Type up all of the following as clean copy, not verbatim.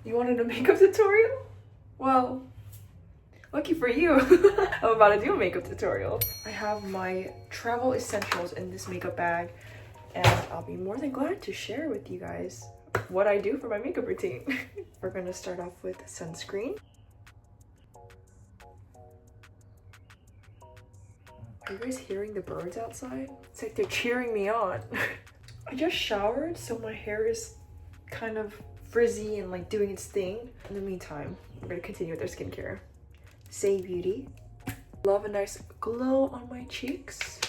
You wanted a makeup tutorial? Well, lucky for you. I'm about to do a makeup tutorial. I have my travel essentials in this makeup bag, and I'll be more than glad to share with you guys what I do for my makeup routine. We're gonna start off with sunscreen. Are you guys hearing the birds outside? It's like they're cheering me on. I just showered, so my hair is kind of frizzy and like doing its thing. In the meantime, we're gonna continue with our skincare. Say Beauty. Love a nice glow on my cheeks.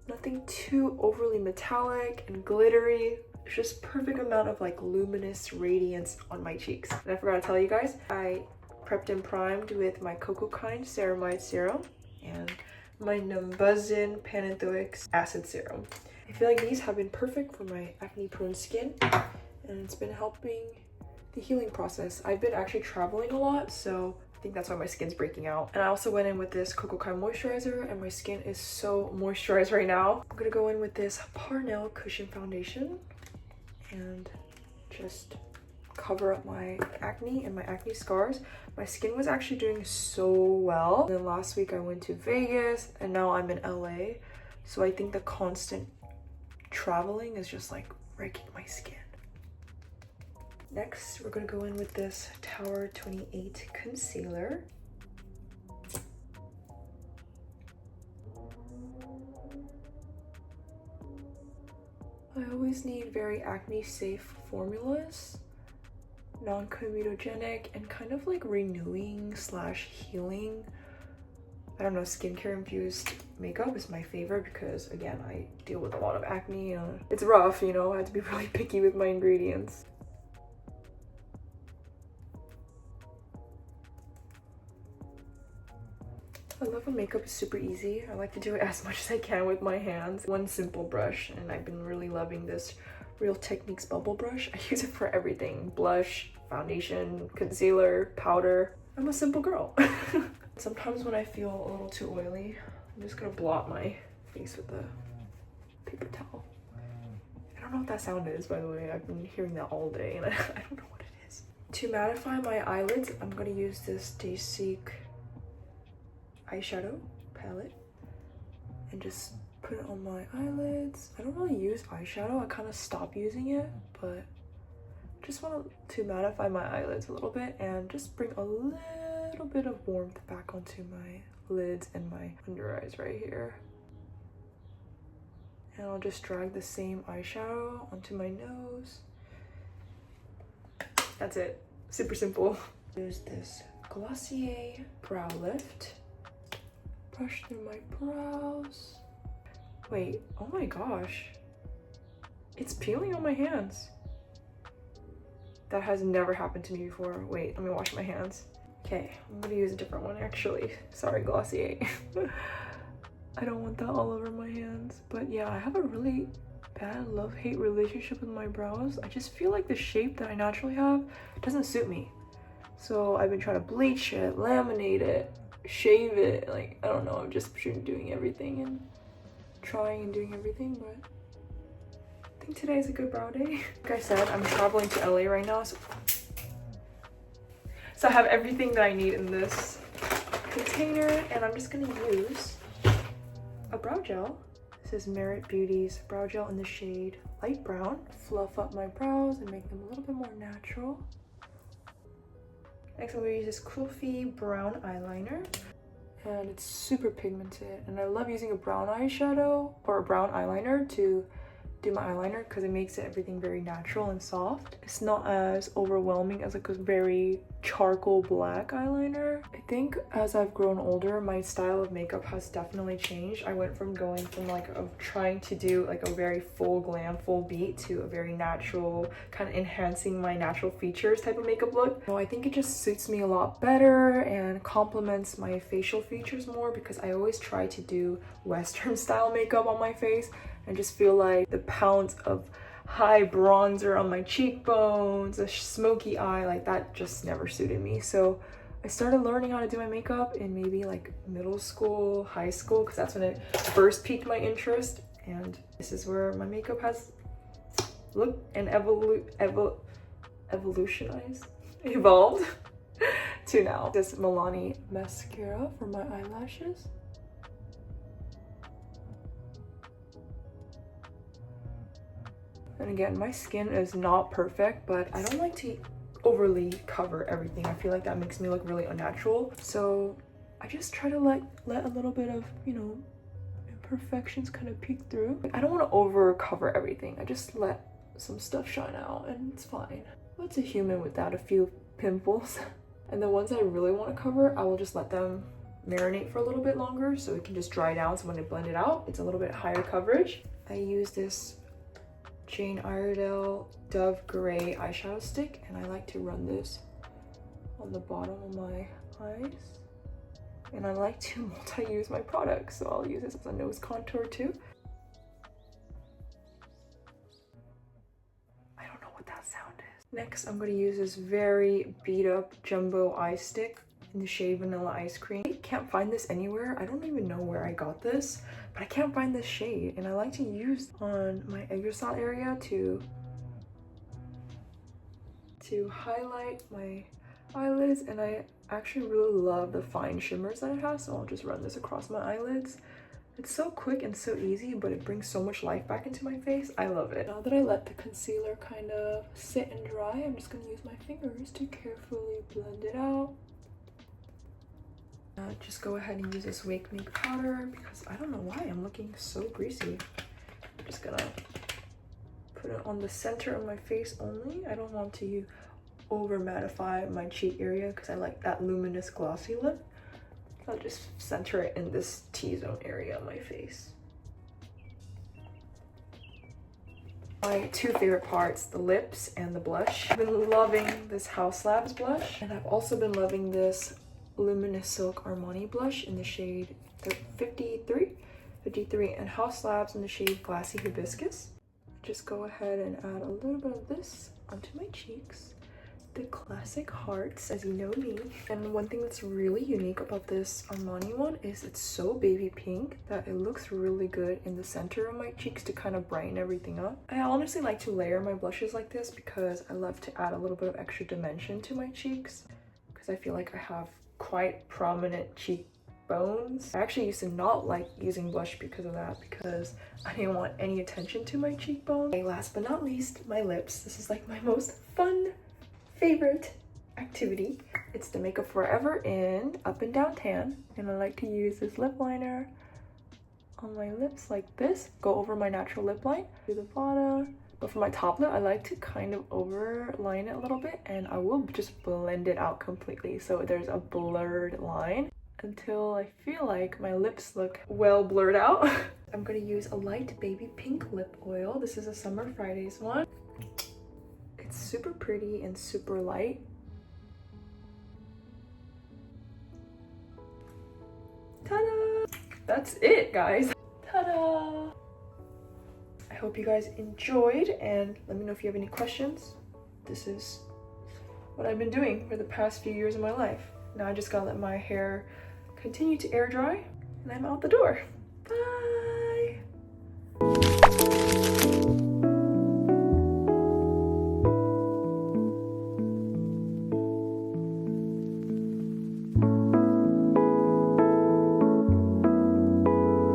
Nothing too overly metallic and glittery. It's just perfect amount of like luminous radiance on my cheeks. And I forgot to tell you guys, I prepped and primed with my ᴅ쏘일ɪ.ğᴢ ceramide serum and my Numbuzin Panthenolix acid serum. I feel like these have been perfect for my acne prone skin, and it's been helping the healing process. I've been actually traveling a lot, so I think that's why my skin's breaking out. And I also went in with this ᴅ쏘일ɪ moisturizer, and my skin is so moisturized right now. I'm gonna go in with this Parnell Cushion Foundation and just cover up my acne and my acne scars. My skin was actually doing so well. And then last week I went to Vegas, and now I'm in LA. So I think the constant traveling is just like wrecking my skin. Next, we're gonna go in with this Tower 28 concealer. I always need very acne safe formulas, non-comedogenic and kind of like renewing slash healing. I don't know, skincare infused makeup is my favorite because again, I deal with a lot of acne. It's rough, you know, I have to be really picky with my ingredients. I love when makeup is super easy. I like to do it as much as I can with my hands. One simple brush, and I've been really loving this Real Techniques bubble brush. I use it for everything. Blush, foundation, concealer, powder. I'm a simple girl. Sometimes when I feel a little too oily, I'm just gonna blot my face with a paper towel. I don't know what that sound is, by the way. I've been hearing that all day and I don't know what it is. To mattify my eyelids, I'm gonna use this Seek eyeshadow palette and just put it on my eyelids. I don't really use eyeshadow. I kind of stopped using it, but just want to mattify my eyelids a little bit and just bring a little bit of warmth back onto my lids and my under eyes right here. And I'll just drag the same eyeshadow onto my nose. That's it. Super simple. Use this Glossier brow lift. Brush through my brows. Wait, oh my gosh. It's peeling on my hands. That has never happened to me before. Wait, let me wash my hands. Okay, I'm gonna use a different one actually. Sorry, Glossier. I don't want that all over my hands. But yeah, I have a really bad love-hate relationship with my brows. I just feel like the shape that I naturally have doesn't suit me. So I've been trying to bleach it, laminate it, shave it. Like, I don't know, I'm just doing everything and trying and doing everything, but I think today is a good brow day. Like I said, I'm traveling to LA right now, so I have everything that I need in this container, and I'm just gonna use a brow gel. This is Merit Beauty's brow gel in the shade light brown. Fluff up my brows and make them a little bit more natural. Next, I'm gonna use this Kloofy brown eyeliner, and it's super pigmented, and I love using a brown eyeshadow or a brown eyeliner to do my eyeliner because it makes everything very natural and soft. It's not as overwhelming as like a very charcoal black eyeliner. I think as I've grown older, my style of makeup has definitely changed. I went from going from like trying to do like a very full glam, full beat to a very natural, kind of enhancing my natural features type of makeup look. So I think it just suits me a lot better and complements my facial features more because I always try to do Western style makeup on my face and just feel like the pounds of high bronzer on my cheekbones, a smoky eye, like that just never suited me. So I started learning how to do my makeup in maybe like middle school, high school, because that's when it first piqued my interest. And this is where my makeup has looked and evolved to now. This Milani mascara for my eyelashes. And again, my skin is not perfect, but I don't like to overly cover everything. I feel like that makes me look really unnatural. So I just try to let a little bit of, you know, imperfections kind of peek through. I don't want to over cover everything. I just let some stuff shine out and it's fine. What's a human without a few pimples? And the ones I really want to cover, I will just let them marinate for a little bit longer so it can just dry down. So when I blend it out, it's a little bit higher coverage. I use this Jane Iredale Dove Gray eyeshadow stick, and I like to run this on the bottom of my eyes. And I like to multi-use my products, so I'll use this as a nose contour too. I don't know what that sound is. Next, I'm going to use this very beat up jumbo eye stick in the shade Vanilla Ice Cream. I can't find this anywhere. I don't even know where I got this, but I can't find this shade, and I like to use on my aigressat area to highlight my eyelids. And I actually really love the fine shimmers that it has, so I'll just run this across my eyelids. It's so quick and so easy, but it brings so much life back into my face. I love it. Now that I let the concealer kind of sit and dry, I'm just going to use my fingers to carefully blend it out. Just go ahead and use this Wake Me powder because I don't know why I'm looking so greasy. I'm just gonna put it on the center of my face only. I don't want to over mattify my cheek area because I like that luminous glossy look. So I'll just center it in this T-zone area of my face. My two favorite parts, the lips and the blush. I've been loving this House Labs blush, and I've also been loving this Luminous Silk Armani blush in the shade 53, and House Labs in the shade Glassy Hibiscus. Just go ahead and add a little bit of this onto my cheeks. The classic hearts, as you know me. And one thing that's really unique about this Armani one is it's so baby pink that it looks really good in the center of my cheeks to kind of brighten everything up. I honestly like to layer my blushes like this because I love to add a little bit of extra dimension to my cheeks because I feel like I have quite prominent cheekbones. I actually used to not like using blush because of that, because I didn't want any attention to my cheekbones. Okay, last but not least, my lips. This is like my most fun favorite activity. It's the Makeup Forever in Up and Down Tan, and I like to use this lip liner on my lips like this, go over my natural lip line to the bottom. But for my top lip, I like to kind of overline it a little bit, and I will just blend it out completely so there's a blurred line until I feel like my lips look well blurred out. I'm going to use a light baby pink lip oil. This is a Summer Fridays one. It's super pretty and super light. Ta-da! That's it, guys. Ta-da! I hope you guys enjoyed, and let me know if you have any questions. This is what I've been doing for the past few years of my life. Now I just gotta let my hair continue to air dry, and I'm out the door. Bye!